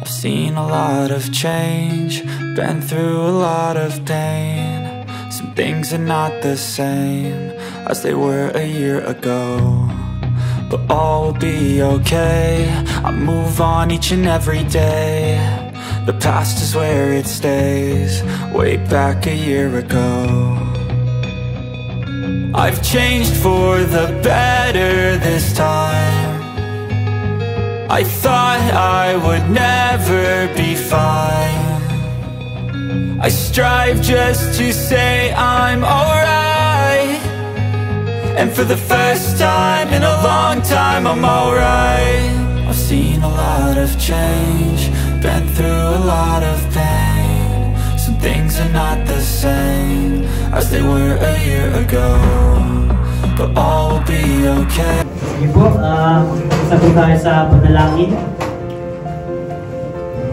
I've seen a lot of change, been through a lot of pain. Some things are not the same as they were a year ago, but all will be okay. I move on each and every day. The past is where it stays, way back a year ago. I've changed for the better this time. I thought I would never be fine. I strive just to say I'm alright, and for the first time in a long time I'm alright. I've seen a lot of change, been through a lot of pain. Some things are not the same as they were a year ago, but all will be okay. Sige po, isa po tayo sa panalangin.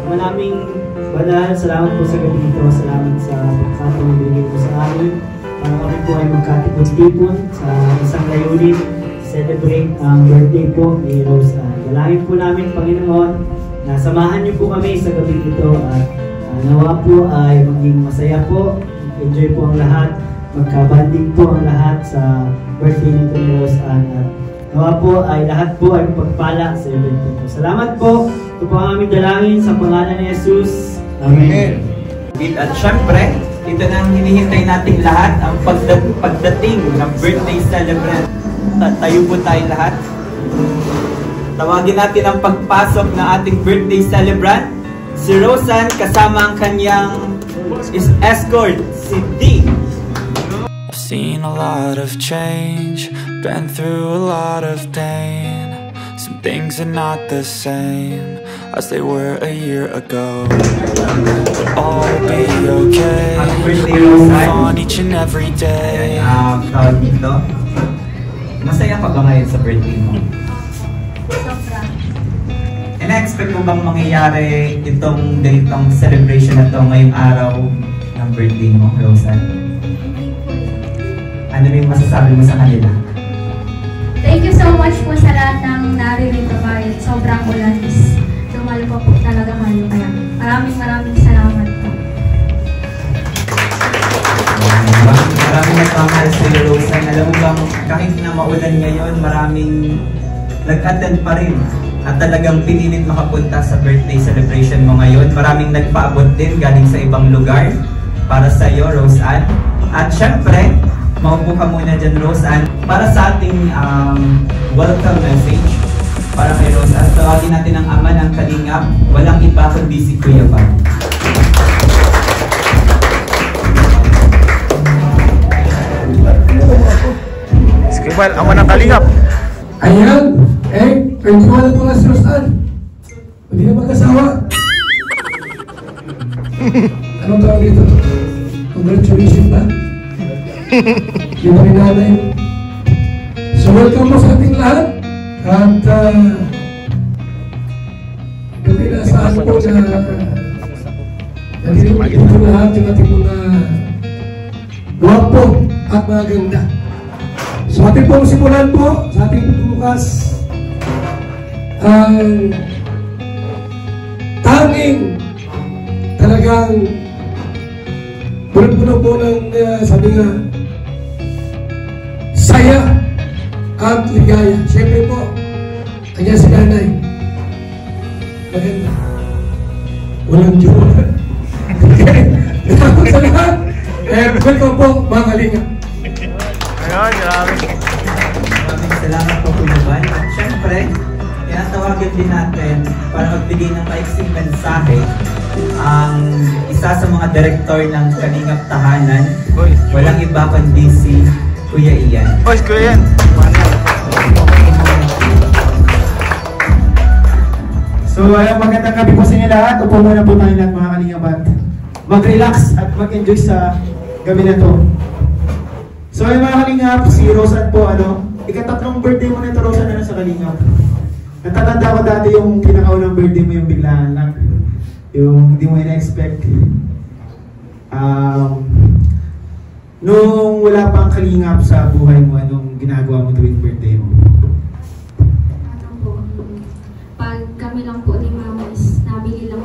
Maraming banal, salamat po sa gabi ito. Salamat sa pagkakataon na binigay po sa amin. Para kami po ay magkatipon-tipon sa isang layunin, celebrate ang birthday po ni Rose Ann. Dalangin po namin, Panginoon, na samahan niyo po kami sa gabi ito at nawa po ay maging masaya po, enjoy po ang lahat, magkabanding po ang lahat sa birthday nito ni Rose Ann. At nawa po ay lahat po ay pagpala sa event nito. Salamat po. Ito po ang aming dalangin sa pangalan ni Jesus. Amen. At syempre, ito na ang hinihintay nating lahat, ang pagdating ng birthday celebrant. Tayo po tayo lahat. Tawagin natin ang pagpasok ng ating birthday celebrant, si Rose Ann kasama ang kanyang escort, si D. I've seen a lot of change, been through a lot of pain. Some things are not the same as they were a year ago, but all will be okay. I move on each and every day. Tawag dito, masaya ka ba ngayon sa birthday mo? Ina-expect mo bang mangyayari itong ganitong celebration na ito ngayong araw ng birthday mo, Rose Ann? Ano yung masasabi mo sa kanila? Thank you so much po sa lahat ng naririto kahit sobrang ulan is dumalo po talaga kayo. Kaya maraming salamat po. Maraming nagpamahal sa iyo, Rose Ann. Alam mo bang kahit na maulan ngayon, maraming nag-attend pa rin at talagang pinilit makapunta sa birthday celebration mo ngayon. Maraming nagpaabot din galing sa ibang lugar para sa iyo, Rose Ann. At syempre, maupo ka muna dyan, Rose Ann, para sa ating welcome message para kay Rose Ann. Tawagin natin ang ama ng Kalingap, walang iba kundi si Kuya Bal. Si Kuya Bal, ama ng Kalingap. Ayan, 21 po nga si Rose Ann. Hindi na mag-asawa. Anong tawag dito? Congratulations ba? Yung mga nanay. So welcome po sa ating lahat. At gabi na saan po na nandito dito lahat yung ating mga guwapo at mga ganda. So ating pong simulan po sa ating bukas ang tanging talagang puno-puno po ng sabi nga saya at ligaya. Siyempre po kanya si nanay maganda walang joke. Sa lahat welcome po mga Kalingap. Ayun, maraming Salamat po, Kuya Bal. At syempre, tinatawagan din natin para magbigay ng maiksing mensahe ang isa sa mga direktor ng Kalingap Tahanan. Walang iba kundi si Kuya Ian. Boys, Kuya Ian. So, magandang gabi po sa inyo lahat. Upo muna po tayo lahat mga Kalingap at mag-relax at mag-enjoy sa gabi na to. So, mga Kalingap, si Rose Ann po, ikatatlong birthday mo na ito, Rose Ann, sa Kalingap. Natatanda ko dati yung pinakaunang birthday mo, yung biglaan lang. Yung hindi mo ina-expect. Nung wala pang Kalingap sa buhay mo, anong ginagawa mo tuwing birthday mo? Pag kami lang po ni Mama is nabili lang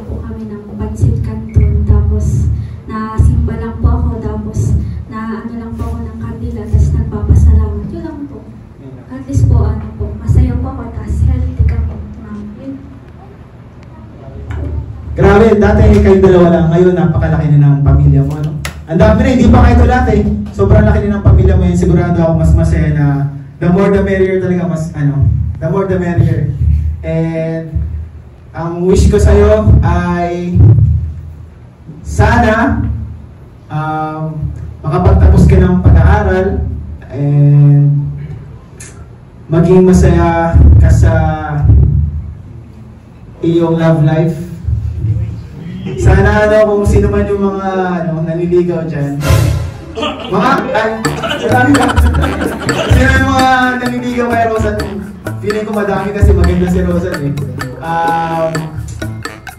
Grabe, dati kayong dalawa lang, ngayon napakalaki na ng pamilya mo, no? Ang dami na, hindi pa kayo ito dati. Sobrang laki na ng pamilya mo yun. Sigurado ako mas masaya na the more the merrier talaga, the more the merrier. And ang wish ko sa'yo ay sana makapagtapos ka ng pag-aaral and maging masaya ka sa iyong love life. Sana kung sino man yung mga naniligaw dyan, sino yung mga naniligaw kay Rosan, feeling ko madami kasi maganda si Rosan eh.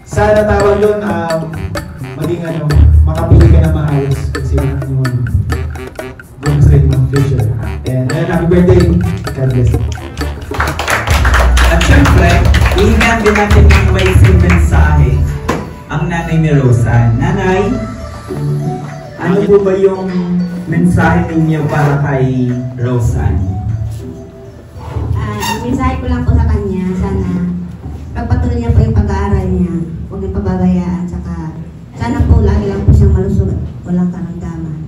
Sana tawag yun, maging makapili ka na maayos kung sino yung gusto rin ng future. And happy birthday, God bless. At syempre, ihingan din natin yung may mensahe ang nanay ni Rosan. Nanay, ano po ba yung mensahe ninyo para kay Rosan? Ang mensahe ko lang po sa kanya, sana pagpatuloy niya po yung pag-aaral niya, huwag niyang pababayaan, saka sana po lagi lang po siyang malusog at walang karamdaman.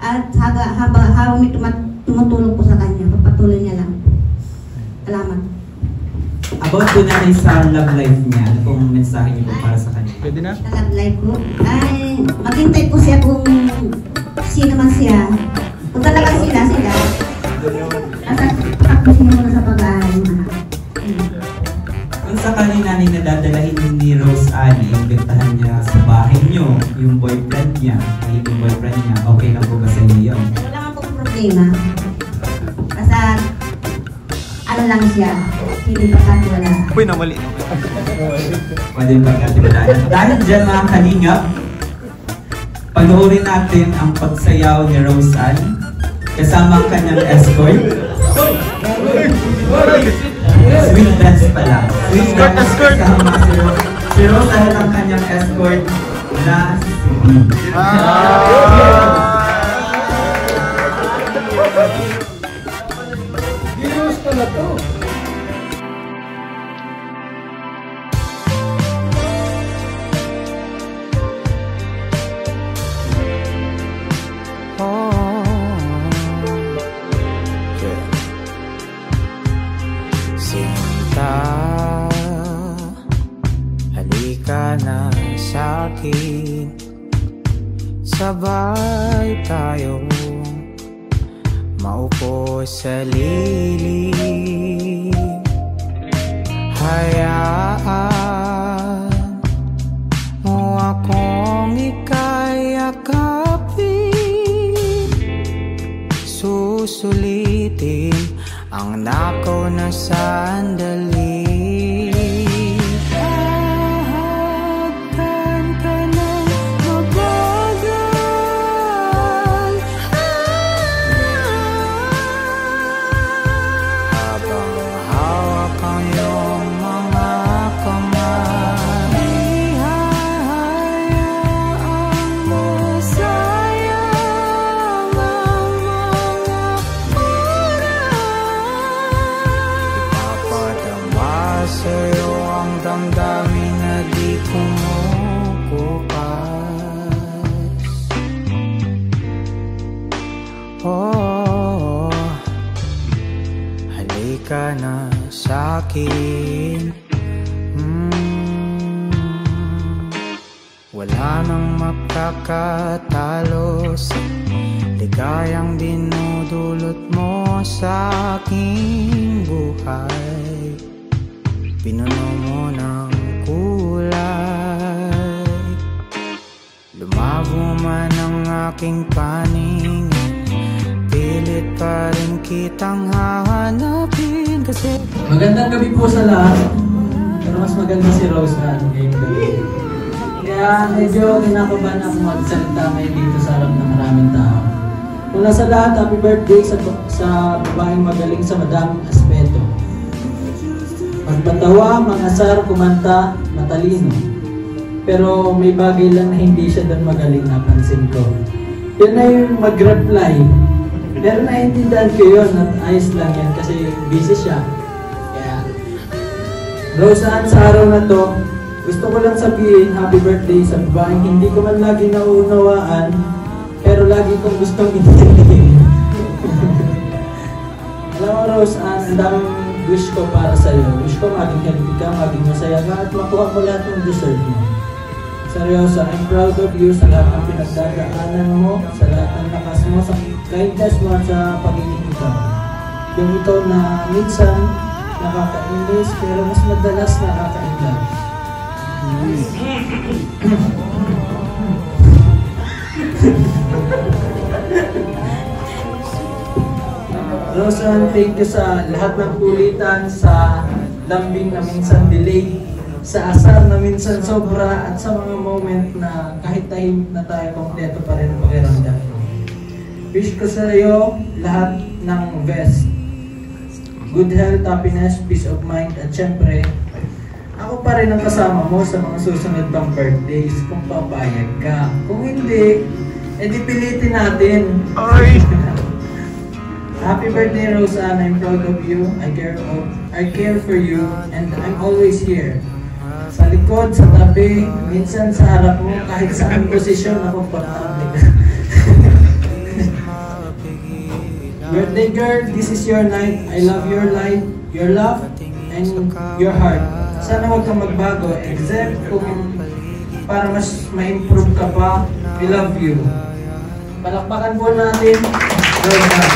At habang may tumutulong po sa kanya, pagpatuloy niya lang. Salamat. About po natin sa love life niya, ano pong mensahe niyo po para sa kanya? Pwede na? Sa love life ko, ay maghintay po siya kung sino man siya. Kung talagang sila, at tapusin mo na sa pag-aaral yung anak. Kung sakali nanay na dadalahin ni Rose Annie, imbitahan niya sa bahay niyo, yung boyfriend niya, yung boyfriend niya, okay lang po ba sa inyo yun? Wala nga po problema. Basta, ano lang siya, hindi pagkatiwala. Uy, namali. Pwede pagkatiwalaan. Dahil dyan mga kalingap, panoorin natin ang pagsayaw ni Rose Annie kasama ang kanyang escort. Sweet dance pala. Sweet dance kasama si Rose Annie ang kanyang escort na si Gilos pala to. Sinta, halika na sa'kin, sabay tayo maupo sa lilim. Hayaan mo akong ika'y yakapin, susulitin ang nakaw na sandali. Hahagkan ka ng mabagal, habang hawak ang iyong mga kamay. Ihahayaan mo sayang ang mga ipapadama sa'yo ang damdamin na di kumukupas. Oh, halika na sa'kin. Wala nang makakatalo sa ligayang dinudulot mo sa aking buhay. Pinuno mo ng kulay, lumabo man ang aking paningin, pilit pa rin kitang hahanapin kasi Magandang gabi po sa lahat. Pero mas maganda si Rose ngayong gabi. Kaya medyo kinakabahan ako magsalita ngayon dito sa harap ng maraming tao. Una sa lahat, happy birthday sa babaeng magaling sa madaming aspeto. Magpatawa, mangasar, kumanta, matalino. Pero may bagay lang na hindi siya doon magaling, napansin ko. Yun na yung mag-reply. Pero naiintindihan ko yun at ayos lang yan kasi busy siya. Kaya, Roseanne, sa araw na to, Gusto ko lang sabihin, happy birthday sa babaeng hindi ko man lagi nauunawaan, pero lagi kong gustong intindihin. Alam mo, Rose Ann, ang daming wish ko para sa'yo. Wish ko maging healthy ka, maging masaya ka, at makuha mo lahat ng deserve mo. Seryoso, I'm proud of you sa lahat ng pinagdadaanan mo, sa lahat ng lakas mo, sa kindness mo, at sa pagiging ikaw. Yung ikaw na minsan nakakainis, pero mas madalas nakakainlove. Rose Ann, thank you sa lahat ng kulitan, sa lambing na minsan delay, sa asar na minsan sobra, at sa mga moment na kahit tahimik na tayo, kompleto pa rin ang pakiramdam. Wish ko sa iyo lahat ng best. Good health, happiness, peace of mind, at syempre, ako pa rin ang kasama mo sa mga susunod pang birthdays kung papayag ka. Kung hindi, edi pilitin natin. Happy birthday, Rose Ann. I'm proud of you. I care for you, and I'm always here. Sa likod, sa tabi, minsan sa harap mo, kahit saan posisyon ako komportable ka. Birthday girl, this is your night. I love your light, your love, and your heart. Sana huwag kang magbago, except kung para mas ma-improve ka pa. We love you. Palakpakan po natin, Rose Ann.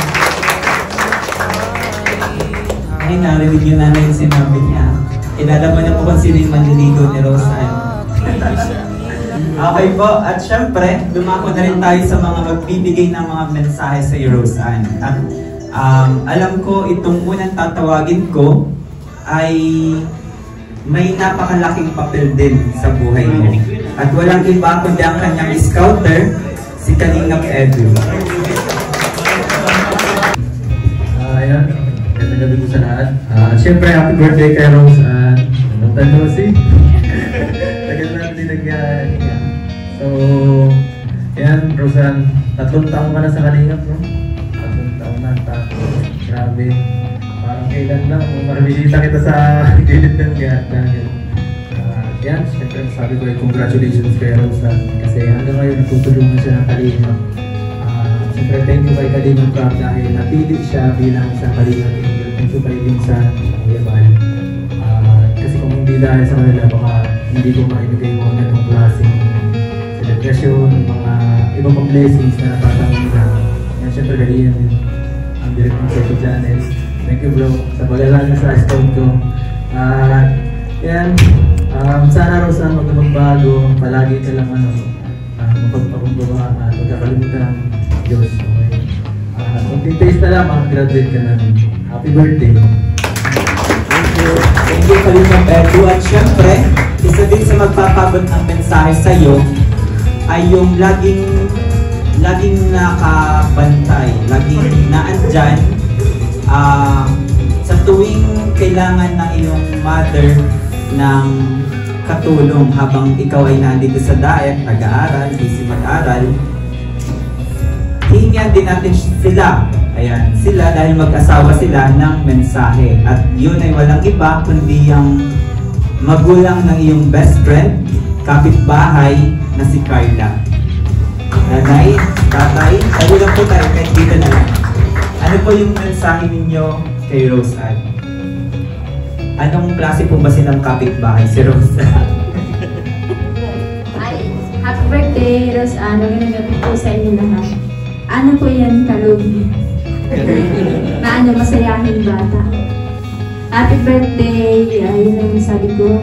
Ay, narinig yun na yung sinabi niya. Kilala mo na po kung sino yung manliligaw ni Rose Ann. Okay po, at syempre, dumako na rin tayo sa mga magbibigay ng mga mensahe sa Rose Ann. At alam ko, itong unang tatawagin ko ay may napakalaking papel din sa buhay mo. At walang iba kundi ang kanyang scouter, si Kalingap Edu. Ayan. Magandang gabi po sa lahat. Siyempre, happy birthday kay Rose Ann. Long time no see. Tagal na hindi nag-iiya. So, yan, Rose Ann. 3 taon ka na sa Kalingap, no? 3 taon na. Grabe. Parang kailan lang. Marabisita kita sa gilid ng dahil. Yan, siyempre, sabi ko ay congratulations kay Rose Ann. Kasi hanggang ngayon, nagtutulungan siya ng Kalingap. Siyempre, thank you kay Kalingap Prab dahil napili siya bilang isang Kalingap Angel. Thank you kay Vincent, Yabal. Kasi kung hindi dahil sa kanila, baka hindi ko maibigay mo ng klaseng celebration, mga ibang pang blessings na natatawin nila. Yan, siyempre, galingan din ang direct ng Seco Channel. Thank you, bro, sa pag-alala sa scout ko. Yan, sana Rose Ann, huwag na magbago. Palagi ka lang mapagpakumbawa at huwag kakalimutan ng Diyos. Okay. Kunting taste na lang, mag-graduate ka namin. Happy birthday! Thank you. Thank you, Kalingap Edu. At syempre, isa din sa magpapabot ng mensahe sa'yo ay yung laging nakabantay, laging naandyan sa tuwing kailangan ng iyong mother ng katulong habang ikaw ay nandito sa daet, nag-aaral, busy mag-aral. Hingan din natin sila, ayan, sila dahil mag-asawa sila ng mensahe. At yun ay walang iba kundi ang magulang ng iyong best friend, kapitbahay na si Carla. Nanay, tatay, tayo lang po tayo, kahit dito na lang. Ano po yung mensahe ninyo kay Rose Ann? Anong klase po ba silang kapitbahay si Rose Ann? Ay, happy birthday, Rose Ann. Magandang gabi po sa inyo lahat. Ano po yan, Kalugi? Na ano, masayahin bata. Happy birthday! Ayun lang yung sabi ko.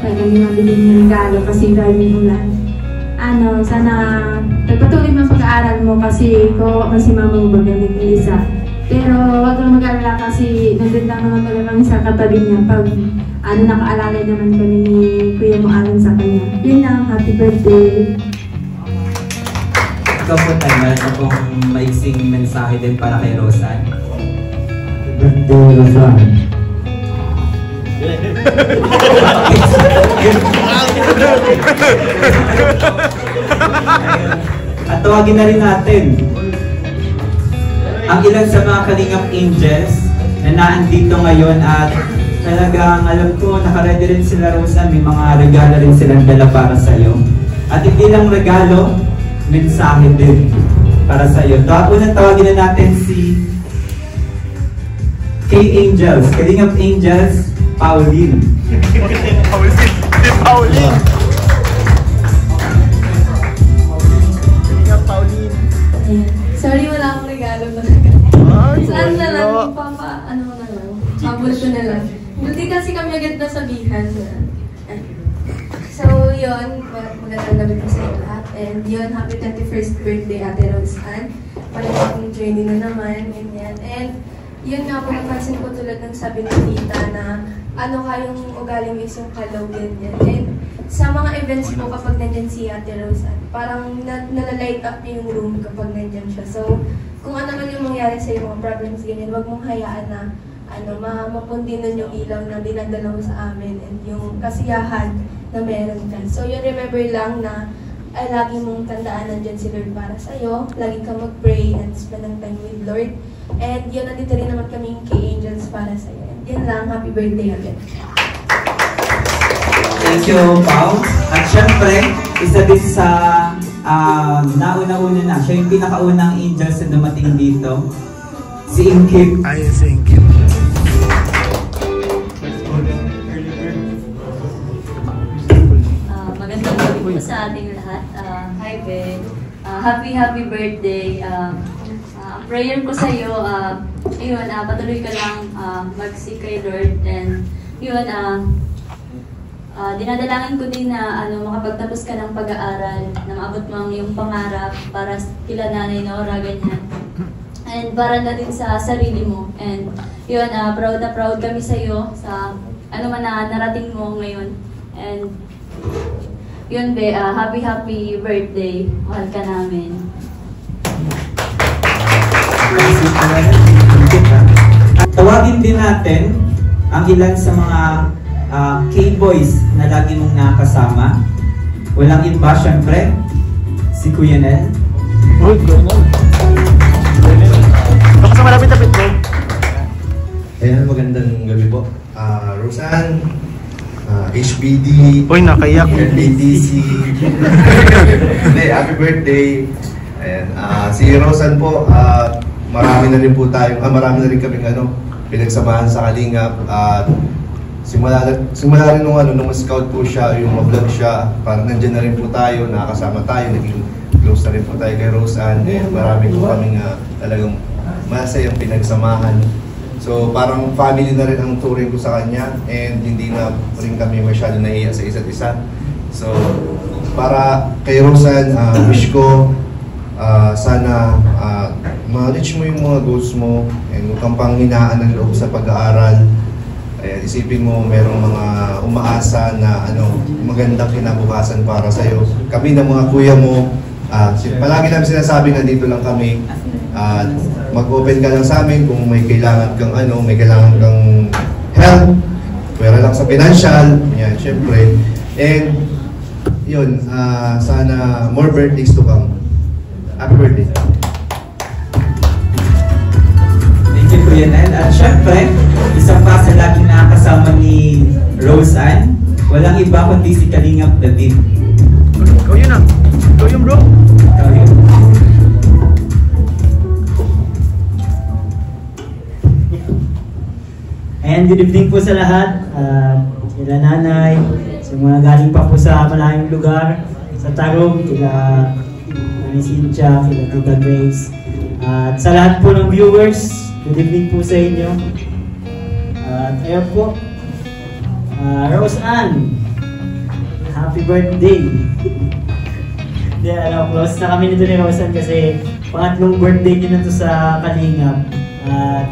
Kaya kami mabiling yung regalo kasi dahil yung ulan. Ano, sana pagpatuloy mo ang pag-aaral mo kasi ko si mama mo magaling isa. Pero wag kang mag-alala kasi nandun lang naman pala kami sa katabi niya pag ano, nakaalalay naman kami ni Kuya mo alam sa kanya. Yun lang, happy birthday! Ikaw po tayo, meron pong maiksing mensahe din para kay Rose Ann. Birthday, Rose Ann. At tawagin na rin natin ang ilan sa mga Kalingap Angels na naandito ngayon at talagang alam ko, nakaready rin sila, Rosan. May mga regalo rin silang dala para sa'yo. At hindi lang regalo, mensahe din para sa'yo. Unang tawagin na natin si K-Angels. Kalingap Angels, Pauline. Pauline. Kalingap Pauline. Sorry, wala akong regalo talaga. Saan na lang, ano mo na lang, mabul ko na lang. Hindi kasi kami agad nasabihan. So, yun, magandang gabi po sa inyo lahat. And yun, happy 21st birthday, Ate Rose Ann. Panibagong journey na naman, ganyan. And yun nga po, napansin ko tulad ng sabi ng tita na ano kayong ugali mo isang kalaw, ganyan. And sa mga events po kapag nandyan si Ate Rose Ann, parang nalalight up niya yung room kapag nandyan siya. So, kung ano man yung mangyari sa mga problems, ganyan, wag mong hayaan na mapundinan yung ilaw na dinadala mo sa amin and yung kasiyahan na meron ka. So yun, remember lang na lagi mong tandaan nandyan si Lord para sa'yo. Lagi ka mag-pray and spend ng time with Lord. And yun, nandito rin naman kaming K-Angels para sa'yo. And yun lang, happy birthday again. Thank you, Pao. At syempre, isa din sa nauna-una na. Siya yung pinakaunang angels na dumating dito. Si Inkip. Ayun, si Inkip. Magandang gabi po sa ating lahat. Hi, Ben. Happy birthday. Prayer ko sa iyo, yun, patuloy ka lang mag-seek kay Lord. And yun, dinadalangin ko din na makapagtapos ka ng pag-aaral, na maabot mo ang iyong pangarap para kila Nanay Nora, ganyan. And para na din sa sarili mo. And yun, proud na proud kami sa iyo sa ano man na narating mo ngayon. And yun, Be, happy birthday. Mahal ka namin. At tawagin din natin ang ilan sa mga K-boys na lagi mong nakasama. Walang iba, syempre, si Kuya Nel. Uy, Kuya Nel. Baka sa malapit-lapit mo. Ayan, magandang gabi po. Roseanne, HBD, uy, nakaiyak. BTC. Happy birthday. Ayan, si Roseanne po, marami na rin kaming pinagsamahan sa Kalingap. Simula rin nung scout po siya, yung ma-vlog siya, parang nandiyan na rin po tayo, nakakasama tayo, naging close na rin po tayo kay Roseanne. And marami po kaming talagang masayang pinagsamahan. So parang family na rin ang turing ko sa kanya, and hindi na rin kami masyado nahiya sa isa't isa. So para kay Roseanne, wish ko sana ma-reach mo yung mga goals mo, and huwag kang panghinaan ng loob sa pag-aaral. Isipin mo merong mga umaasa na magandang kinabukasan para sa'yo. Kami na mga kuya mo, palagi namin sinasabi na dito lang kami. Mag-open ka lang sa amin kung may kailangan kang help, pwera lang sa financial, yan, syempre. And yun, sana more birthdays to come. Happy birthday. Thank you, Kuya Nel. At syempre, isa pa sa laging nakakasama ni Roseanne, walang iba kundi si Kalingap David. Ikaw yun ah. Ikaw yun, bro. Ikaw yun. And good evening po sa lahat. Kila Nanay, sa mga galing pa po sa malayong lugar, sa Tarong, kila Nanay Cynthia, kila Tita Grace. At sa lahat po ng viewers, good evening po sa inyo. At ayun po, Roseanne, happy birthday! Close na kami nito ni Roseanne kasi pangatlong birthday niya na to sa Kalingap. At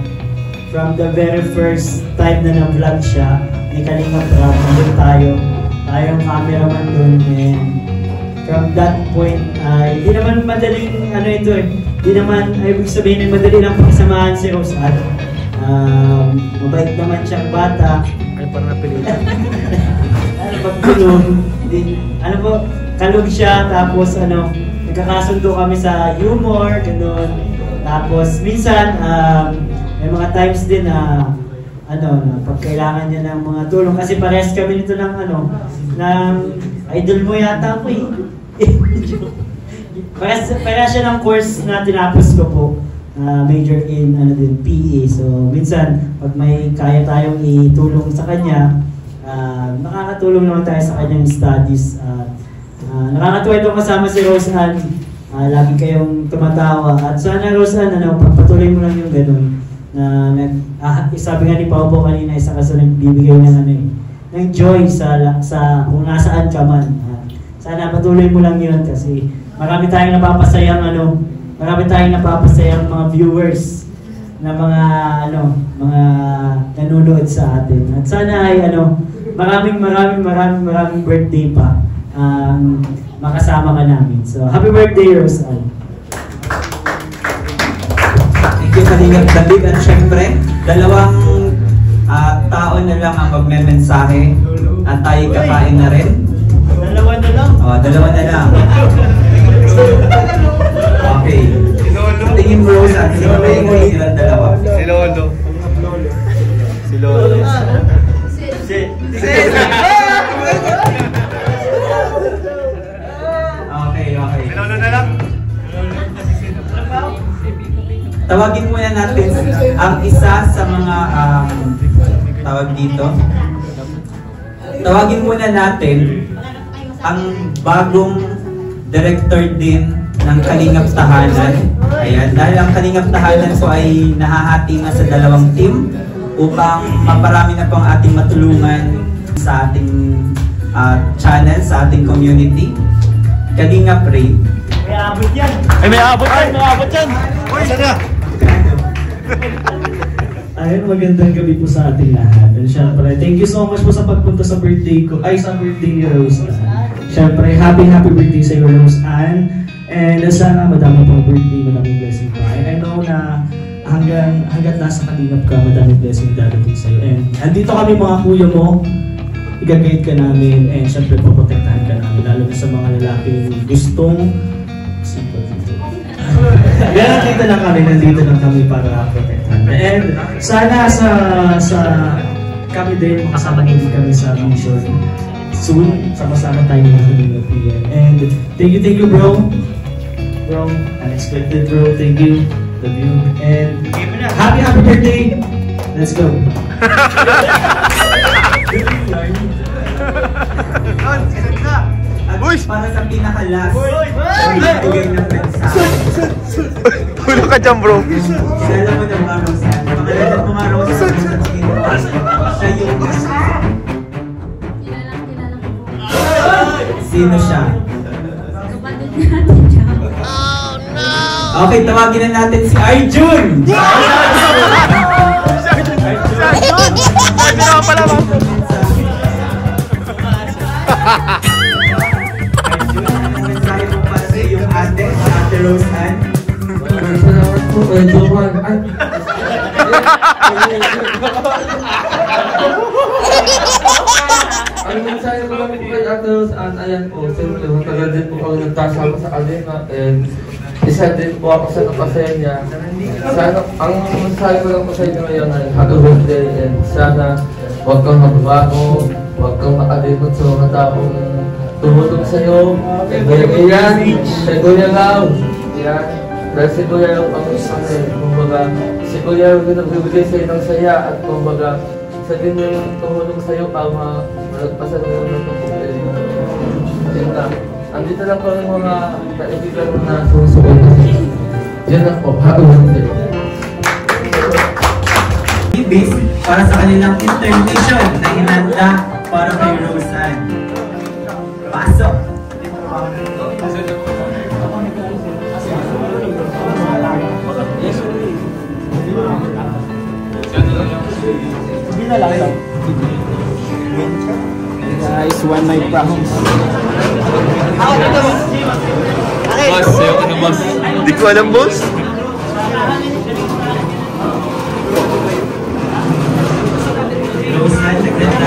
from the very first time na na-vlog siya, may Kalingap Rap, nandun tayong cameraman dun, and from that point, hindi naman madaling hindi naman, ibig sabihin na madali lang pagsamahan si Roseanne. Mabait naman siyang bata. Ay, parang napilitan. Pagtulong, kalog siya, tapos nagkakasundo kami sa humor, gano'n. Tapos minsan, may mga times din na na pag kailangan niya ng mga tulong. Kasi parehas kami nito ng ng idol mo yata ako eh. Parehas siya ng course na tinapos ko po. Major in PE. So minsan pag may kaya tayong itulong sa kanya, nakakatulong naman tayo sa kanyang studies. Nakakatuwa itong kasama si Rose Ann. Lagi kayong tumatawa. At sana Rose Ann, pagpatuloy mo lang yung ganun. Sabi nga ni Pao po kanina, isa kasi nagbibigay ng joy sa kung nasaan ka man. Sana patuloy mo lang yun kasi marami tayong napapasayang mga viewers na mga nanonood sa atin. At sana ay maraming birthday pa makasama ka namin. So happy birthday, Rose Ann. Thank you, Kalingap David. At syempre, dalawang tao na lang ang magme-mensahe at tayo kakain na rin. Dalawa na lang? Oo, dalawa na lang. Okay. Tingin mo, Rose, at sino ba yung silang dalawa? Si Lolo. Si Lolo. Okay. Si Lolo na lang. Tawagin muna natin ang isa sa mga tawag dito. Tawagin muna natin ang bagong director din ng Kalingap Tahanan. Ayan, dahil ang Kalingap Tahanan po ay nahahati na sa dalawang team upang maparami na po ang ating matulungan sa ating channel, sa ating community. Kalingap Ray. May abot yan! Ay, may abot yan! Uy, sana! Ayun, magandang gabi po sa ating lahat. And syempre, thank you so much po sa pagpunta sa birthday ko, sa birthday ni Rose Ann. Syempre, happy birthday sa iyo, Rose Ann. And sana madami pong birthday, madaming blessing pa. And I know na hanggat nasa Kalingap ka, madaming blessing dadating sa iyo. And andito kami mga kuya mo, i-guide ka namin, and syempre poprotektahan ka namin, lalo na sa mga lalaking gustong nandito lang kami para protektahan. And sana sa kami din, makasama din kami sa mission. Soon, sama-sama tayo ng Kalingap yan. And thank you bro. Bro, unexpected bro, thank you. Love you. And happy birthday! Let's go! At para sa pinakalas, ibigay ng mensahe. Ulo ka dyan, bro. Dala mo na mga Rose Ann. Mga Rose Ann sa tingin mo. Siya yung sino siya? Kapatid natin siya. Okay, tawagin na natin si Arjun! Ate Rose Ann. Salamat po, Johan. Ang mensahe ko lang po kay Ate Rose Ann, ayan po, siyempre, matagal din po kami nagkasama sa Kalingap, and isa din po ako sa napasaya niya. Sana, ang mensahe ko lang po sa inyo ngayon ay happy birthday, and sana huwag kang magbago, huwag kang makalimot sa mga taong tumutong sa'yo, kay Kuya Ian, kay Kuya Lau. Yan. Dahil si Kuya yung kumbaga, si Kuya yung nagbibigay sa'yo ng saya at kumbaga, isa din yung tumulong sa'yo para malagpasan mo ng problema. Yan lang. Andito lang po yung mga kaibigan mo na sumusuot. Yan lang po. Happy birthday. Base para sa kanilang intermission na hinanda para kay Rose Ann. Pasok! Hindi na lang. Guys, one night promise. Boss, sa'yo ka na, boss. Hindi ko alam, boss. Rose Ann, nagkanda.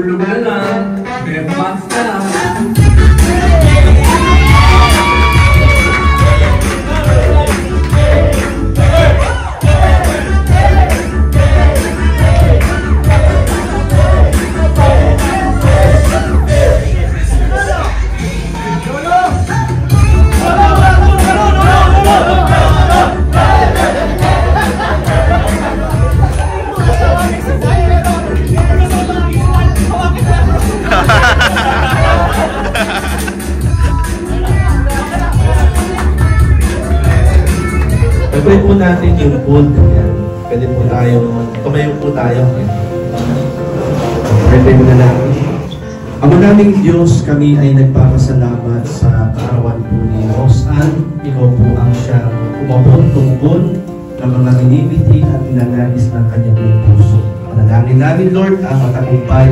Lugar na. Pinag-box ka na. Pwede po natin yung food. Yan. Pwede po tayo, tumayo po tayo. Pwede mo na natin. Ama naming Diyos, kami ay nagpapasalamat sa kaarawan po ni Rosan. Ikaw po ang siyang umabot, tungkol ng mga minibiti at ninanais ng kanyang puso. Panalangin namin, Lord, ang matagumpay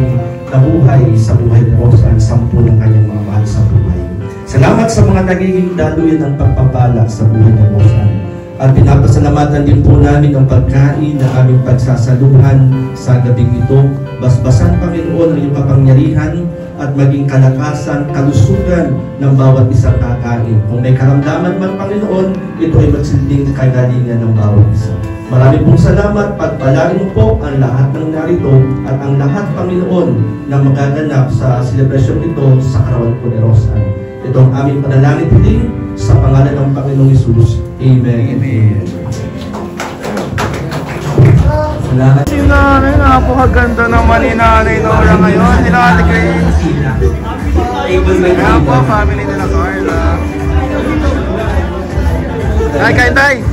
na buhay sa buhay ni Rosan, sampu ng kanyang mga mahal sa buhay. Salamat sa mga nagiging daluyan ng pagpapala sa buhay ni Rosan. At pinapasalamatan din po namin ang pagkain na aming pagsasaluhan sa gabing ito. Basbasan, Panginoon, ang iyong kapangyarihan at maging kalakasan, kalusugan ng bawat isang kakain. Kung may karamdaman man, Panginoon, ito ay magsilbing kagalingan ng bawat isa. Marami pong salamat, pagpalain mo po ang lahat ng narito at ang lahat, Panginoon, na magaganap sa celebration ito sa kaarawan po ni Rosan. Ito ang aming panalangin din sa pangalan ng Panginoong Hesus. Amen. Amen. Salamat. Si nanay, napakaganda naman ni Nanay Nora ngayon. Sila Ate Grace. Kaya po, family nila Carla. Ay, kain tayo.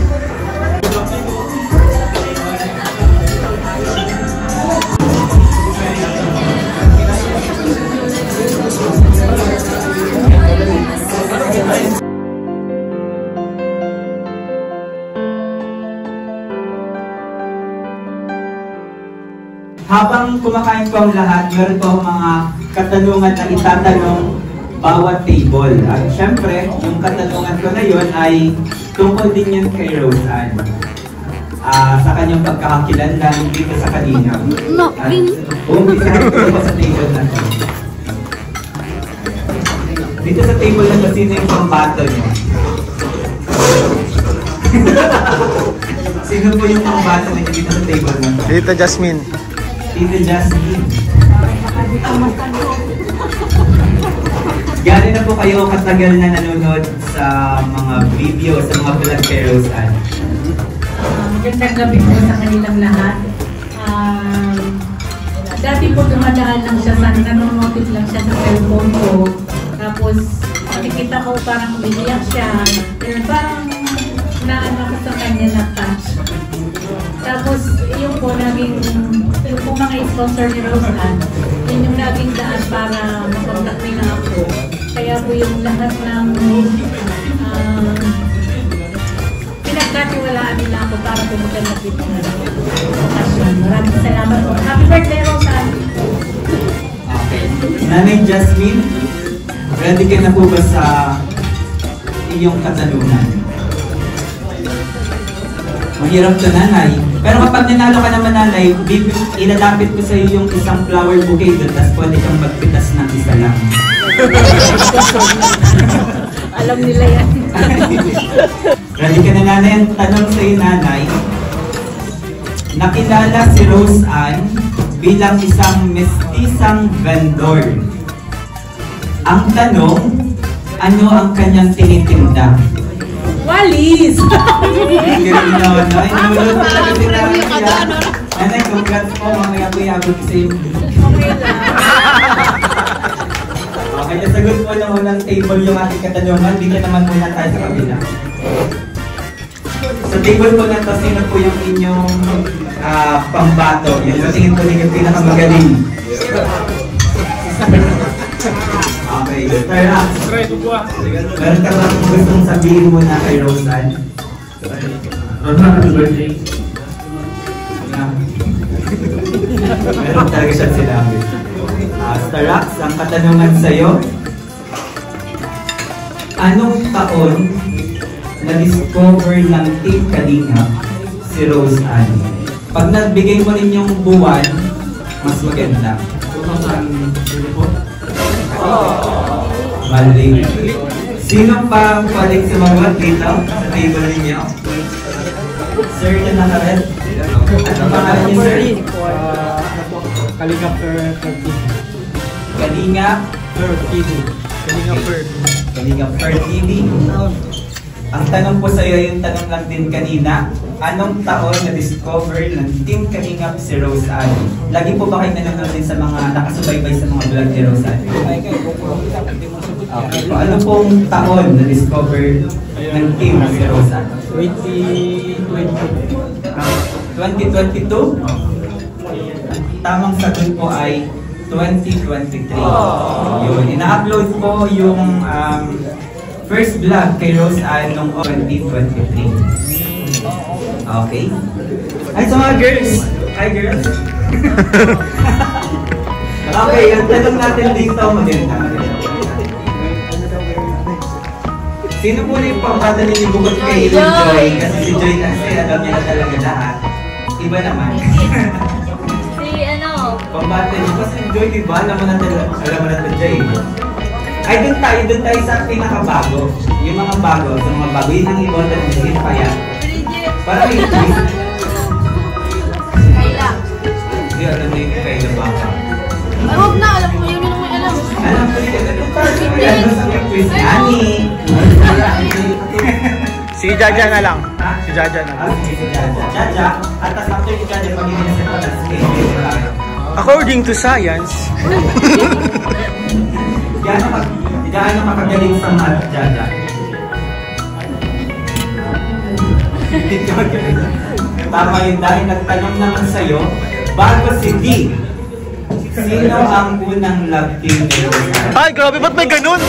Habang kumakain po ang lahat, meron po mga katanungan na itatanong bawat table. At syempre, yung katanungan ko na yun ay tungkol din yun kay Rosan. Sa kanyang pagkakakilanlan dito sa kanina. At umpisahan ko po sa table na to. Dito sa table na to, sino yung pambato niyo? Sino po yung pambato niyo dito sa table na to? Tita Jasmine. Tita Jasmine. Gano'n na po kayo katagal na nanonood sa mga video, sa mga vlog kay Rosan? Magandang gabi po sa kanilang lahat. Dati po dumadaan lang siya sa nanonotice lang siya sa cellphone ko. Tapos nakikita ko parang umiiyak siya. Parang naan ako sa kanya na touch. Tapos yung po naging, yung po mga sponsor ni Rosan, yun yung naging daan para makontak nila ako. Kaya po yung lahat ng pinagkatiwalaan nila ako para pumunta na dito na okasyon. Maraming salamat po. Happy birthday, Rosan! Okay. Nanay Jasmine, ready ka na po ba sa iyong katanungan? Mahirap to, Nanay. Pero kapag nanalo ka naman, Nanay, ilalapit ko sa iyo yung isang flower bouquet doon, tapos pwede kang magpitas ng isa lang. Alam nila yan. Ready ka na, Nanay? Ang tanong sa iyo, Nanay, nakilala si Rosan bilang isang mestisang vendor. Ang tanong, ano ang kanyang tinitinda? Walis! Ganun naman, no? Inulot talaga si Nanay yan. Nanay, congrats po, mamaya po iabot sa iyo. Okay, nasagot po na unang table yung ating katanungan. Dito naman muna tayo sa kabila. Sa table po na to, sino po yung inyong pambato? Yung sa tingin po ninyo pinakamagaling. Okay, start up. Meron ka ba kung gustong sabihin mo na kay Rosan? Rosan, happy birthday. Meron talaga siya sinabi. Starax, ang katanungan sa'yo, anong taon na-discover ng Team Kalingap si Rosan? Pag nagbigay mo rin yung buwan, mas maganda. Mali. Sino pa pwedeng sumagot dito sa table ninyo? Sir, yun naka-red. Ano pangalan niyo, sir? Kalinga per TV. Kalinga Per TV. Kalinga per. Kalinga per TV. Ang tanong po sa iyo, yung tanong lang din kanina, anong taon na-discover ng Team Kalingap si Rose Ann? Lagi po ba kayo nanonood din sa mga nakasubaybay sa mga vlog ni Rose Ann? Okay po, ano pong taon na-discover ng team si Rose Ann? 2022? Tamang sagot po ay 2023. Yun, ina-upload po yung first vlog kay Rose Ann noong 2023. Okay. Ay, so mga girls. Hi, girls. Okay, ang tanong natin dito, maganda. Sino po na yung pambata ninyo bukod kay Joy? Kasi si Joy kasi alam niya na talaga lahat. Iba naman. Si ano? Pambata niyo. Kasi Joy, di ba? Alam mo na ito, Joy. Ay, doon tayo sa pinakabago. Yung mga bago, sa mga bago. Yun ang ibon na nagiging paya. Para may twist. Kayla. Hindi, alam mo yung Kayla baka. Ay, huwag na. Alam mo yun yung may alam. Alam ko yun. Ano sa may twist? Ani. Si Jaja na lang. Si Jaja na lang. Si Jaja. At tas after si Jaja, magiging nasa patas. According to science. Gaano makagaling sa math, Jaja? Tama yun, dahil nagtanong naman sa'yo, bago si D, sino ang unang love team ni Rose Ann? Ay, grabe, ba't may ganun?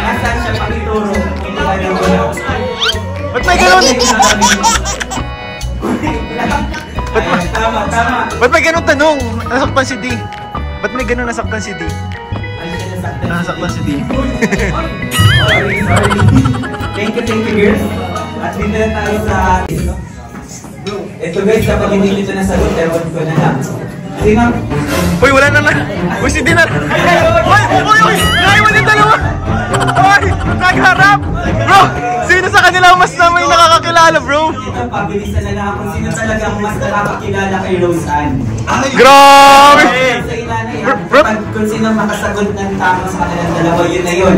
Nasaan siya pakituro? Hindi alam mo na. Ba't may ganun? Tama. Ba't may ganun tanong? Nasaktan si D. Ba't may ganun nasaktan si D? Nasaktan si D. Sorry. Thank you girls. At dito na tayo sa... Ito guys, kapag hindi nito nasagot, ewan ko na lang. Sino? Uy, wala na lang. Uy, si D na... Uy! Naiwan yung dalawa! Uy! Nagharap! Bro! Sino sa kanila mas na may nakakakilala, bro? Ito, pabilisan na lang kung sino talagang mas nakakakilala kay Rose Ann. Grabe! Kung sino makasagot ng tama sa kanilang dalawa, yun na yun.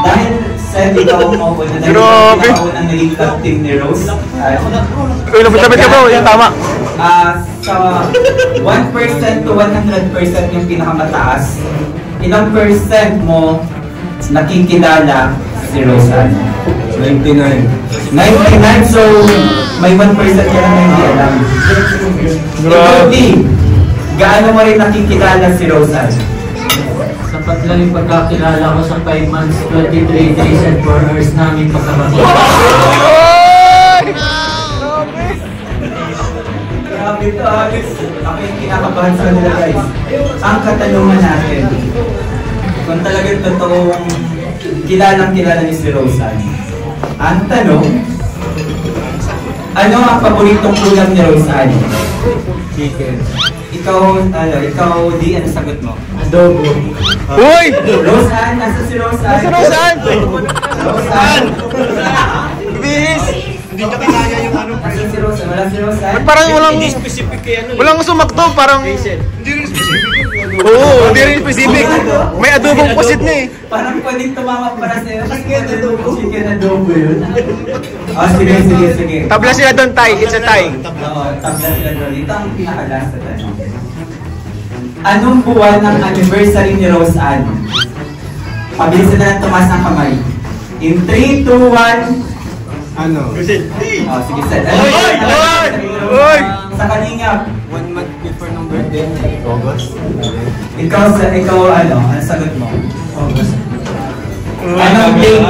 Dahil sa ikaw mo, dahil pinakaunang naging love team ni Rose. Uy, lapit ka, bro. Yan, tama. Sa 1% to 100% yung pinakamataas, ilang percent mo nakikilala si Rose Ann? 99. So may 1% ka lang na hindi alam. Ikaw, D, gaano mo rin nakikilala si Rose Ann? Sapat lang yung pagkakilala ko sa 5 months, 23 days and 4 hours namin pagkakakilala. Grabe ito, Alex. Ako yung kinakabahan sa kanila, guys. Ang katanungan natin, kung talagang totoong kilalang-kilala ni si Rose Ann. Ang tanong, ano ang paboritong ulam ni Rose Ann? Chicken. Ikaw, D, ano sagot mo? Adobo. Uy! Rose Ann, nasa si Rose Ann? Nasa Rose Ann? Rose Ann! Bis! Hindi ka kinaya yung ano. Nasa si Rose Ann? Wala si Rose Ann? Parang walang sumakto, parang... Hindi rin specific. Oo, hindi rin specific. May adobong pusit na eh. Parang pwedeng tumama para sa'yo. Chicken adobo yun. Sige. Tabla sila doon, Tay. It's a tie. Oo, tabla sila doon. Ito ang pinakalas sa tanong. Anong buwan ng anniversary ni Rose Ann? Pabilisan na lang tumaas ng kamay. In 3, 2, 1... Ano? Sige, set. Oy! Sa Kalingap. 1 month before ng birthday, August. Ikaw, ano sagot mo? August. Anong date?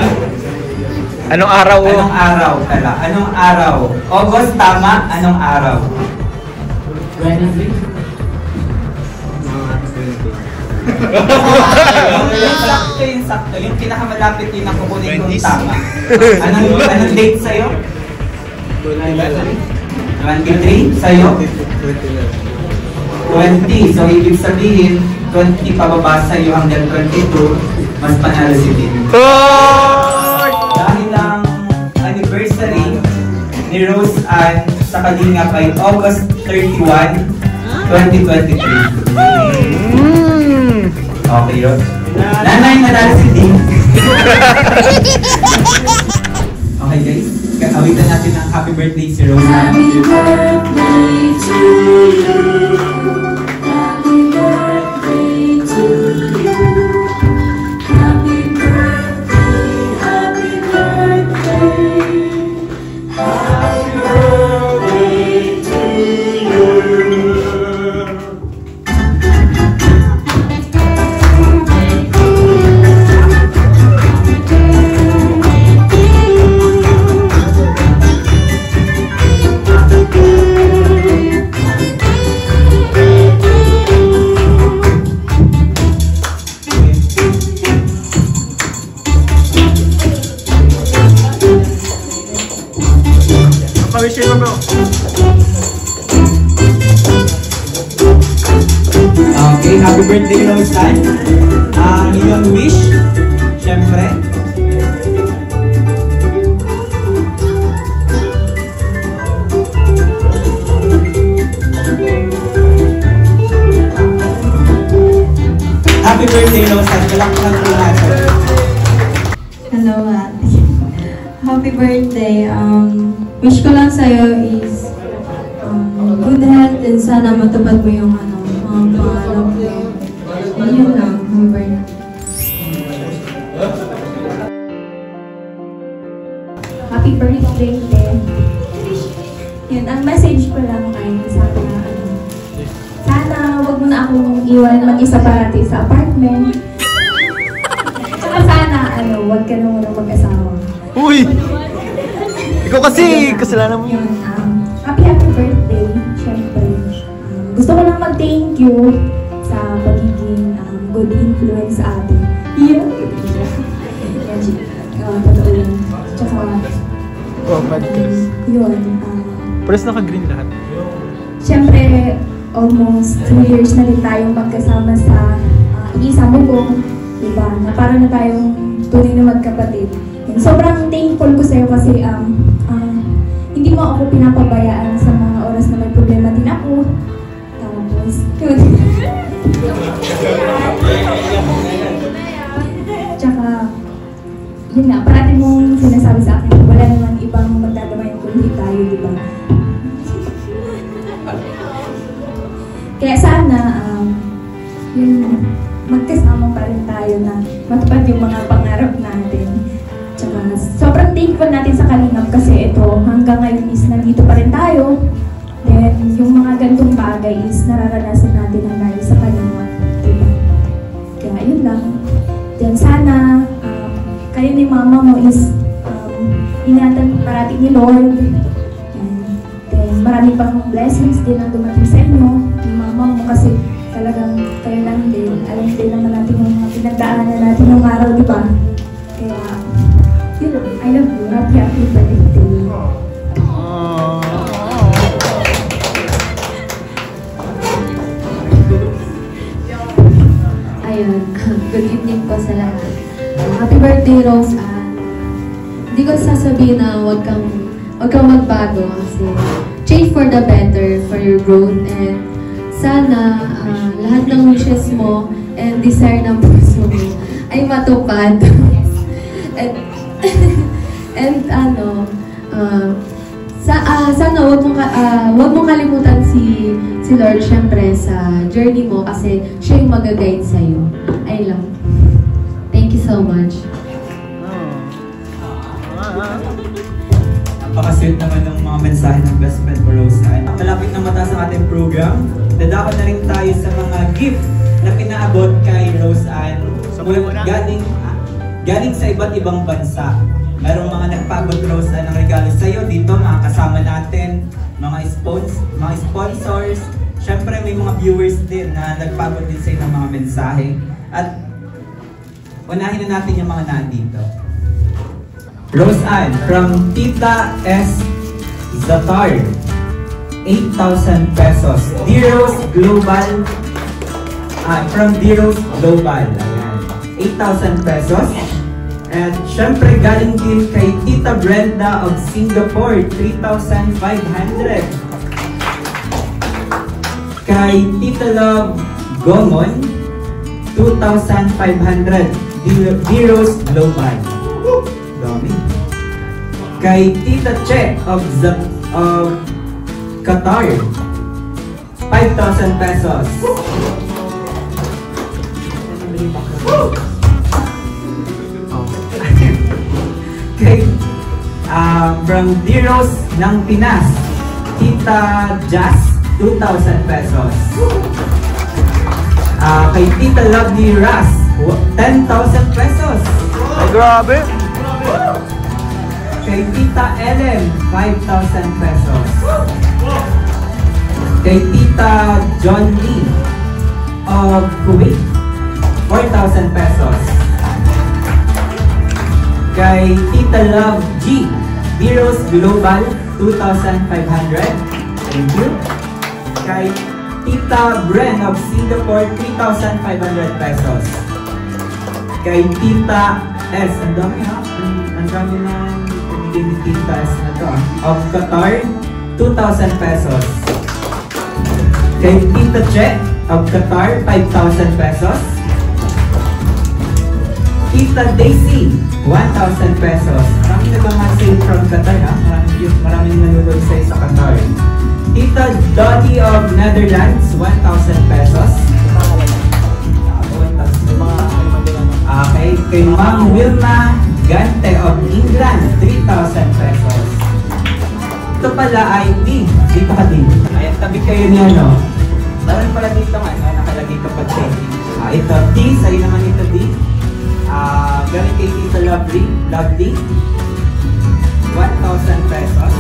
Anong araw? Anong araw tala? Anong araw? August, tama? Anong araw? Wednesday. Yung sakto. Yung pinakamalapit yun ang kukunin kong tama. Anong date sa'yo? 23 sa'yo? 20. So, ibig sabihin, 20 pababa sa'yo hanggang 22, mas panalo si Din. Dahil ang anniversary ni Rose Ann sa Kalingap ay August 31, 2023. Okay yun. Nanay, nanalo si Din. Okay guys, awitan natin ang happy birthday si Rose Ann. Happy birthday to you. Happy birthday to you. Happy birthday, happy birthday. Happy birthday to you. Pawishin mo, bro. Okay, happy birthday, Rose Ann. Ang iyong wish, syempre. Happy birthday, Rose Ann. Kalakpan po natin. Hello, Ate. Happy birthday. Wish ko lang sa'yo is good health and sana matupad mo yung pangarap mo. Yun lang. Happy birthday. Happy birthday, Ted. Yun, ang message ko lang ay sana wag mo na akong iwan mag-isa parati sa apartment. Tsaka sana, wag ka na muna mag-asawa. Uy! Ikaw kasi, kasalanan mo yun. Happy birthday, syempre. Gusto ko lang mag-thank you sa pagiging good influence sa atin. Yeah. Totoo yun. Tsaka, yun. Pares naka-green lahat. Syempre, almost 2 years na rin tayong magkasama sa iisang bubong. Diba? Na parang na tayong tunay na magkapatid. And sobrang thankful ko sa'yo kasi hindi mo ako pinapabayaan sa mga oras na may problema din ako. Tapos, yun. Tsaka, yun nga, parati mong sinasabi sa akin, wala naman ibang magdadamayan kundi tayo, di ba? Kaya sana, yun, magkasama pa rin tayo na matupad yung mga pangarap natin. Tsaka, sobrang thankful natin sa Kalingap kasi ito, hanggang ngayon is nandito pa rin tayo. Then, yung mga gantong bagay is nararanasan natin ang dahil sa Kalingap. Diba? Kaya, yun lang. Then, sana, kayo ni mama mo is ingatan parati ni Lord. And then, marami pang blessings din ang dumating sa inyo. Yung mama mo kasi talagang kayo lang din. Alam din naman natin yung mga pinagdaanan natin ng araw, di ba? Kaya, yun lang. I love you. Happy birthday. Ayun. Good evening po sa lahat. Happy birthday, Rose Ann. Hindi ko sasabihin na huwag kang magbago kasi change for the better for your growth and sana lahat ng wishes mo and desire ng puso mo ay matupad. Sana wag mong kalimutan si Lord syempre sa journey mo kasi siya yung mag-guide sa'yo. Ay lang. Thank you so much. Napaka-sweet naman ng mga mensahe ng best friend mo, Rose Ann. Malapit na mataas ang ating program. Dadako na rin tayo sa mga gift na pinaabot kay Rose Ann. Galing sa iba't ibang bansa. Merong mga nagpaabot, Rose Ann, ng regalo sa'yo dito, mga kasama natin, mga sponsors. Siyempre may mga viewers din na nagpaabot din sa'yo ng mga mensahe. At unahin na natin yung mga nandito. Rose Ann, from Tita S. Zatar. 8,000 pesos. Diros Global, from Diros Global. Ayan. 8,000 pesos. And syempre galing din kay Tita Brenda of Singapore, 3,500. Kay Tita Love Gomon, 2,500. Diros Global. Dami. Kay Tita Che of Qatar, 5,000 pesos. Okay. From Diros ng Pinas, Tita Jazz, 2,000 pesos. Kay Tita Lovely Ras, 10,000 pesos. Ay, grabe! Kay Tita Ellen, 5,000 pesos. Kay Tita John Lee of Kuwait, 4,000 pesos. Kay Tita Love G, Diros Global, 2,500. Thank you. Kay Tita Bren of Singapore, 3,500 pesos. Kay Tita S, ang dami ha? Ang dami na pinigay ni Tita S na to of Qatar, 2,000 pesos. Kay Tita Che of Qatar, 5,000 pesos. Tita Daisy, 1,000 pesos. Maraming nagmamasin from Qatar ha? Maraming nanonood sa'yo sa Qatar. Tita Dottie of Netherlands, 1,000 pesos. Okay, kay Ma'am Wilma Gante of England, 3,000 pesos. Ito pala ay D. Dito ka din. Ayan, tabi kayo niya, no? Meron pala dito nga, nakalagay kapag check. Ito D, sa'yo naman ito D. Galing kay Tita Lovely, 1,000 pesos.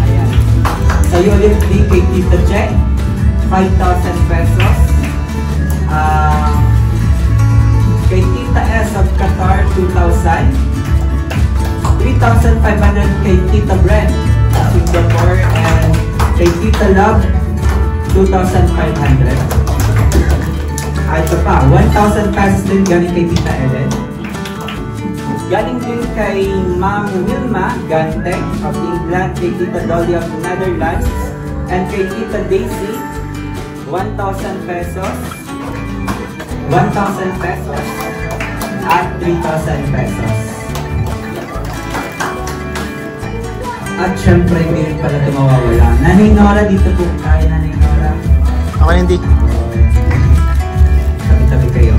Ayan. Sa'yo ulit D kay Tita Che, 5,000 pesos. Kay Tita S of Qatar, 2,000. 3,500 kay Tita Bren of Singapore. And kay Tita Love, 2,500. Ito pa, 1,000 pesos din galing kay Tita Ellen. Galing din kay Ma'am Wilma Gante of England, kay Tita Dolly of the Netherlands, and kay Tita Daisy, 1,000 pesos, 1,000 pesos, at 3,000 pesos. At syempre, mayroon pala ito mawawala. Nanay Nora, dito po. Ay, Nanay Nora. Ako hindi. Tabi-tabi kayo.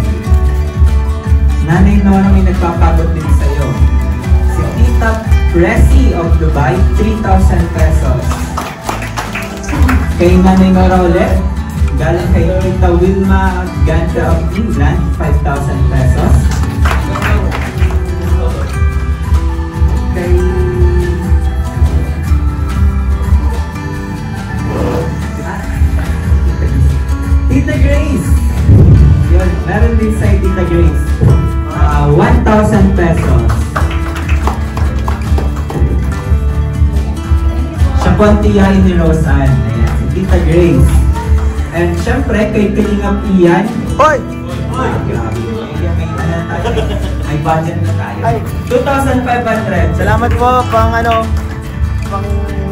Nanay Nora, may nagpapabot din sa'yo. Si Tita Pressy of Dubai, 3,000 pesos. Kay Nanay Nora ulit, galing kay Tita Wilma Gante of England, 5,000 pesos. Kay Tita Grace, yun, meron din sa Tita Grace, 1,000 pesos. Siya po ang tiyahin ni Roseanne. Ayan, si Tita Grace. And syempre, kay Kalingap Ian. Hoy! Grabe. May budget na tayo. 2,500. Salamat po, pang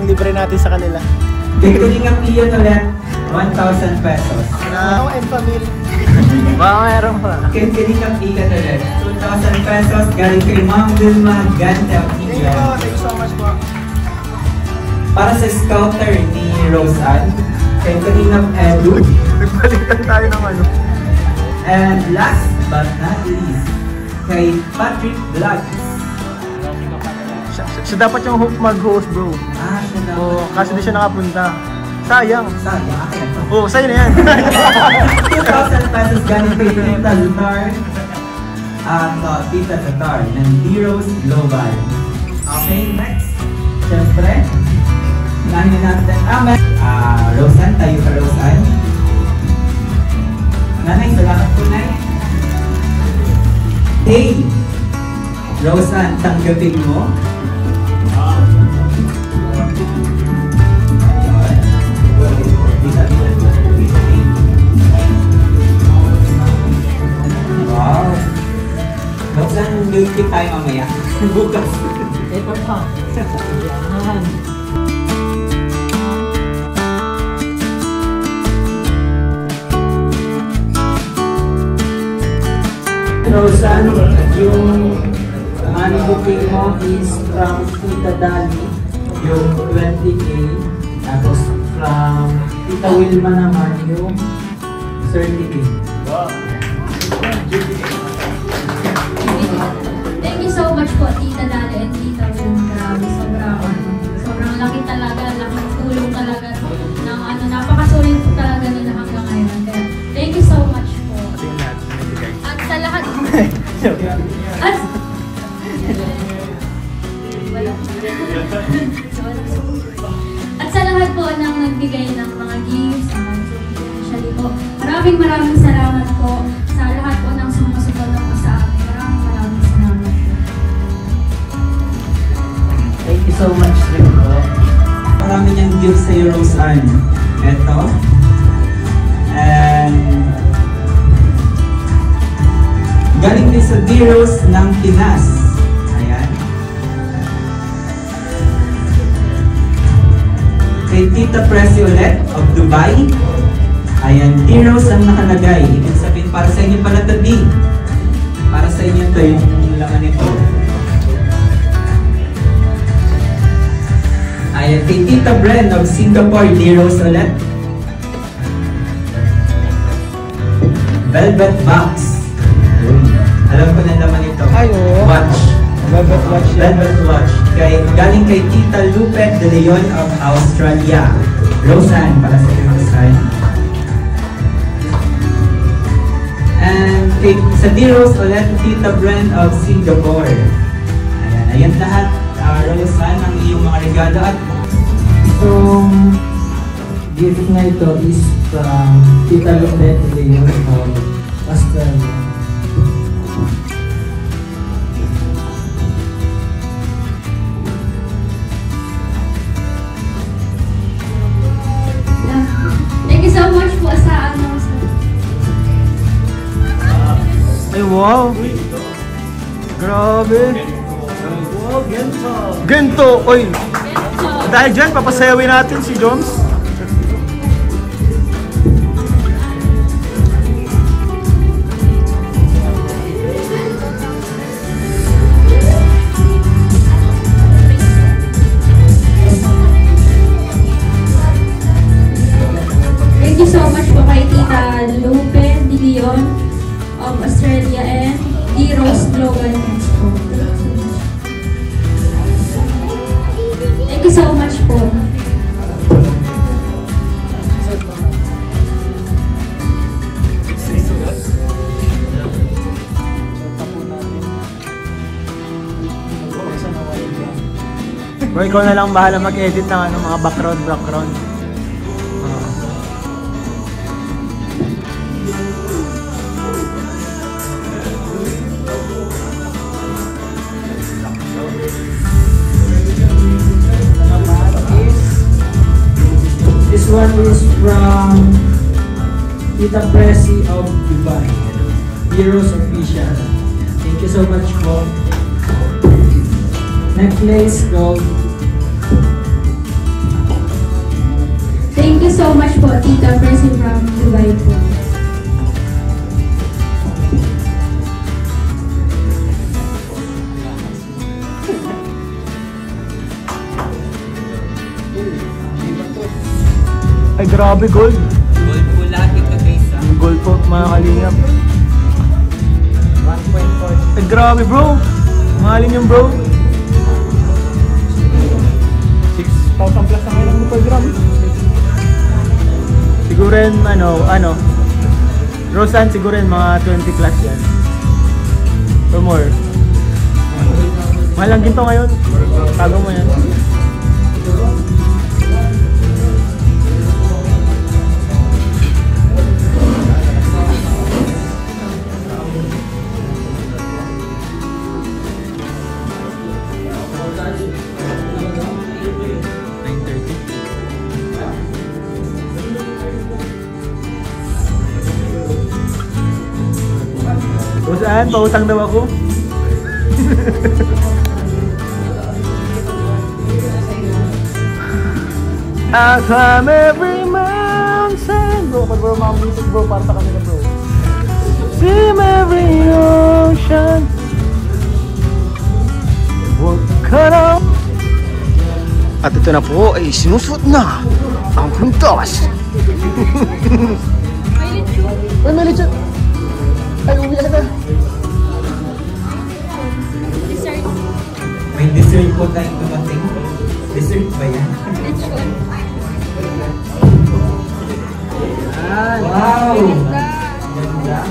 libre natin sa kanila. Kay Kalingap Ian ulit, 1,000 pesos. Ako and family. Baka meron pa. Kay Kalingap Ian ulit, 2,000 pesos. Galing kay Ma'am Wilma Gante of England. Thank you so much po. Para sa scouter ni Roseanne, kay Kalingap Edu. Nagbalitan tayo ng ano. And last but not least, kay Patrick Vlogs. Siya dapat yung mag-host, bro. Siya dapat. Oo, kasi di siya nakapunta. Sayang. Sayang, akin ito. Oo, sa'yo na yan. 2,000 pesos galing kay Tita Lutar. Tita Lutar ng Diros Global. Okay, next. Siyempre, nahin natin. Roseanne, tayo ka Roseanne. Nanay, salamat po, Nay. Hey, Roseanne, tanggapin mo. mamaya. Bukas. Ito pa. Yan. Rosan, yung money booking mo is from Tita Dali, yung 20K. Tapos from Tita Wilma naman, yung 30K. Wow! Thank you so much po, Tita Dali and Tita Wilma. Grabe, sobrang laki talaga, laking tulong talaga ng napakasulit po talaga nila hanggang ngayon. Kaya, thank you so much po. At sa lahat At sa lahat po ng nagbigay ng mga gifts, especially po, maraming salamat po sa lahat po ng sumusuporta po sa amin. Maraming salamat po. Thank you so much rin po. Marami niyang gifts sa'yo, Rose Ann. Ito. And galing din sa Diros ng Pinas. Ayan. Kay Tita Presi ulit of Dubai. Ayan, Diros ang nakalagay. Ibig sabihin para sa inyo pala tabi. Para sa inyo ito yung laman nito. Ayan, kay Tita Bren of Singapore, Diros ulit. Velvet Box. Alam ko na naman ito. Watch. Velvet Watch. Velvet Watch. Galing kay Tita Lupe de Leon of Australia. Roseanne, para sa iyo, Roseanne. And sa D-Rose ulit, Tita Bren of Singapore. Ayan lahat. Roseanne, ang iyong mga regalo. At itong gift na ito is from Tita Lupe de Leon of Australia. Thank you so much po sa Ay, wow! Grabe! Wow, gento! Gento! Oy! Dahil dyan, papasayawin natin si Joms. Thank you so much po kay Tita Lupe de Leon of Australia and D-Rose Global Expo. Thank you so much po. Bro, ikaw na lang bahala mag-edit ng mga background. This one is from Tita Presi of Dubai, Heroes Official. Thank you so much po. Necklace gold. Thank you so much po, Tita Presi from Dubai po. Ay, grabe, gold. Gold po lahat ito, guys. Gold po, mga kalingap. 1.4. Ay, grabe, bro. Mahalin yung bro. 6,000 plus ang ilang mo per gram. Siguro yun, Roseanne, siguro yun, mga 20 plus yan. Or more. Mahal lang ginto ngayon. Tago mo yan. Saan? Pautang daw ako. I climb every mountain. Bro, pag bro, mga music bro, para sa kanila bro. Swim every ocean. Walk around. At ito na po ay sinusuot na ang puntos. Uy, may lechon. Ay, uwi ka na. Dessert. May dessert po tayong dumating. Dessert ba yan? Lechon. Wow! Ganda.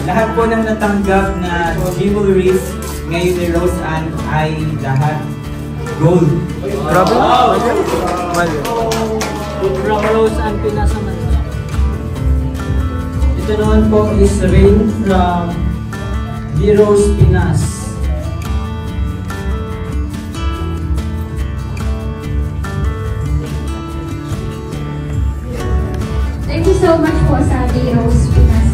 Lahat po ng natanggap na jewelries ngayon ni Rose Ann ay lahat gold. Grabe. Wow! From Rose Ann Pinasa Manila. Ito naman po is Rain from The Rose Pinas. Thank you so much po sa The Rose Pinas.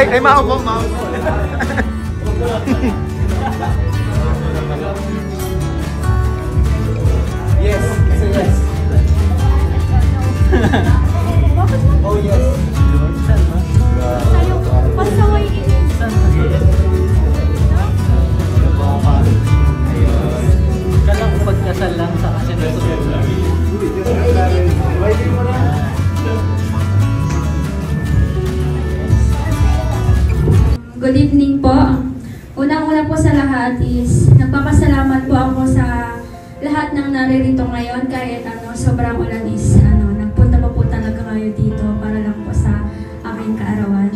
Ay, mao ko. Yes, so yes. Oh yes. Pasaway Kalang pagkasal lang sa kasi Good evening po. Unang-una po sa lahat is nagpapasalamat po ako sa lahat ng naririto ngayon kahit sobrang ulan is nagpunta pa po talaga kayo dito para lang po sa aking kaarawan.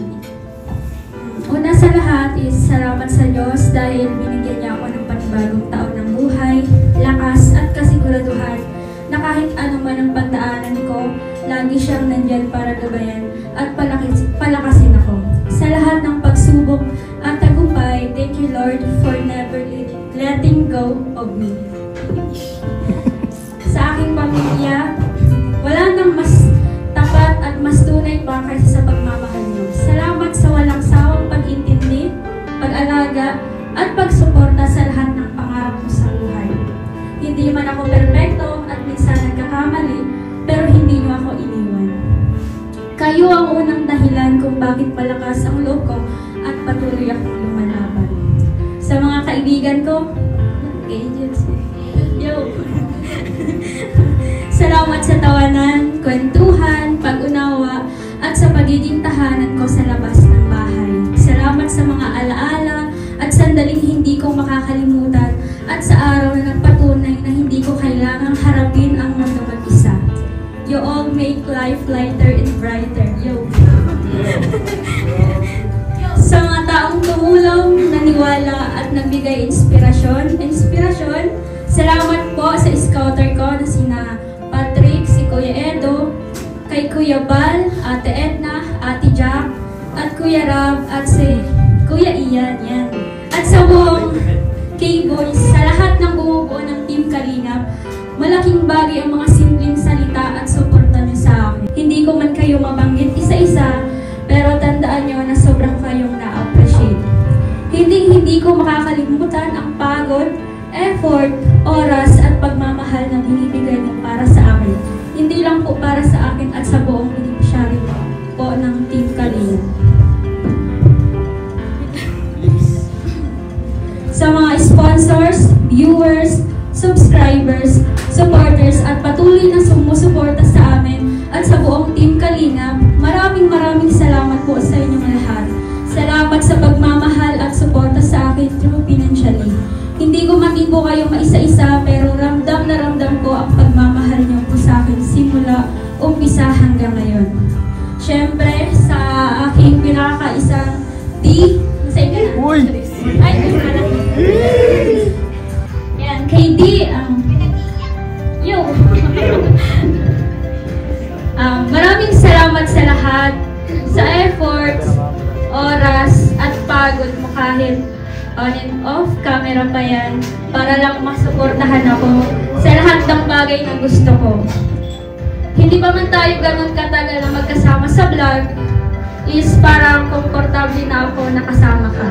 Una sa lahat is salamat sa Diyos dahil binigyan niya ako ng panibagong taon ng buhay, lakas at kasiguraduhan na kahit ano man ang pagdaanan ko, lagi siyang nandyan para gabayan at palakasin ako. Sa lahat ng pagsubok at tagumpay, thank you Lord for never letting go of me. Sa aking pamilya, wala nang mas tapat at mas tunay pa kaysa sa pagmamahal niyo. Salamat sa walang sawang pag-intindi, pag-alaga, at pagsuporta sa lahat ng pangarap ko sa buhay. Hindi man ako perpekto at minsan nagkakamali, pero hindi niyo ako iniwan. Kayo ang unang dahilan kung bakit malakas ang loob ko at patuloy akong lumalaban. Sa mga kaibigan ko, salamat sa tawanan, kwentuhan, pag-unawa, at sa pagiging tahanan ko sa labas ng bahay. Salamat sa mga alaala at sandaling hindi ko makakalimutan at sa araw na nagpatunay na hindi ko kailangang harapin ang mundo mag-isa. You all make life lighter and brighter. Yo! Sa mga taong tumulong, naniwala at nagbigay inspirasyon, salamat po sa scouter ko na sina Patrick, si Kuya Edo, kay Kuya Bal, Ate Edna, Ate Jack, at Kuya Rab, at si Kuya Ian, yan. At sa buong K-Boys, sa lahat ng bumubuo ng Team Kalingap, malaking bagay ang mga simpleng salita at suporta niyo sa akin. Hindi ko man kayo mabanggit isa-isa, pero tandaan niyo na sobrang kayong na-appreciate. Hindi ko makakalimutan ang pagod, effort, oras at pagmamahal na binibigay niyo para sa akin. Hindi lang po para sa akin at sa buong beneficiary po ng Team Kalingap. Sa mga sponsors, viewers, subscribers, supporters at patuloy na sumusuporta sa amin at sa buong Team Kalingap, maraming salamat po sa inyong lahat. Salamat sa pagmamahal at suporta sa akin through financially. Hindi ko man din po kayo maisa-isa pero ramdam na ramdam ko ang pagmamahal niyo po sa akin simula umpisa hanggang ngayon. Siyempre, sa aking pinakaisang sa inyo na. Uy! Ay, yan, kay D, maraming salamat sa lahat, sa efforts, oras, at pagod mo kahit on and off camera pa yan, para lang masuportahan ako sa lahat ng bagay na gusto ko. Hindi pa man tayo ganun katagal na magkasama sa vlog, is parang komportable na ako nakasama ka.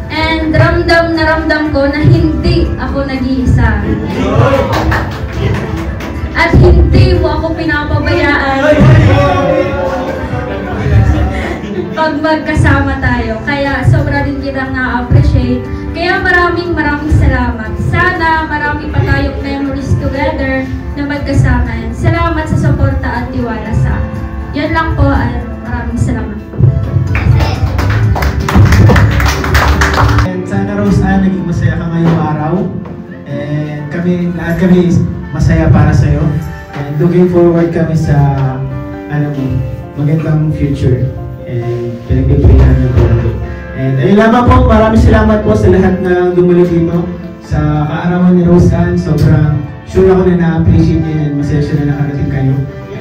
And ramdam na ramdam ko na hindi ako nag-iisa. At hindi mo ako pinapabayaan pag magkasama tayo. Kaya sobra din kitang na-appreciate. Kaya maraming salamat. Sana marami pa tayong memories together na magkasama. Salamat sa suporta at tiwala sa akin. Yan lang po at maraming salamat. And sana Rose Ann, naging masaya ka ngayong araw. And lahat kami masaya para sa'yo. And looking forward kami sa magandang future. And pinag-ibrihan ng buhay. And ayun lamang po, maraming salamat po sa lahat na dumalo dito sa kaarawan ni Rose Ann. Sobrang sure ako na na-appreciate niya and masaya siya na nakarating kayo.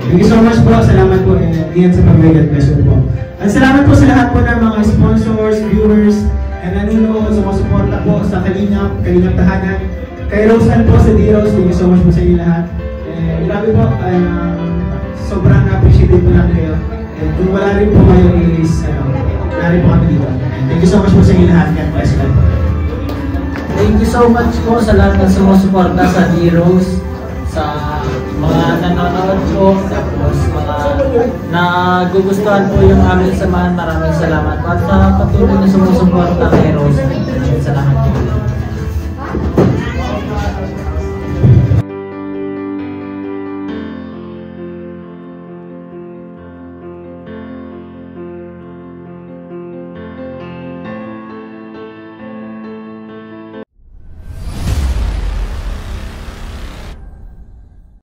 Thank you so much po, salamat po, and ingat sa pag-wait pleasure po. At salamat po sa lahat po ng mga sponsors, viewers, and nanonood sa mga suporta po sa Kalingap Tahanan. Kay Rose Ann po sa D-Rose, thank you so much po sa inyo lahat. And grabe po, sobrang na-appreciate po natin kayo. And kung wala rin po kayo is, narin po kami dito. And thank you so much po sa inyo lahat. God bless you po. Thank you so much po sa lahat ng sumusuporta sa D-Rose, sa mga nanonood po, tapos mga nagugustuhan po yung aming samahan. Maraming salamat po at sa patuloy na sumusuporta kay Rose. Salamat po.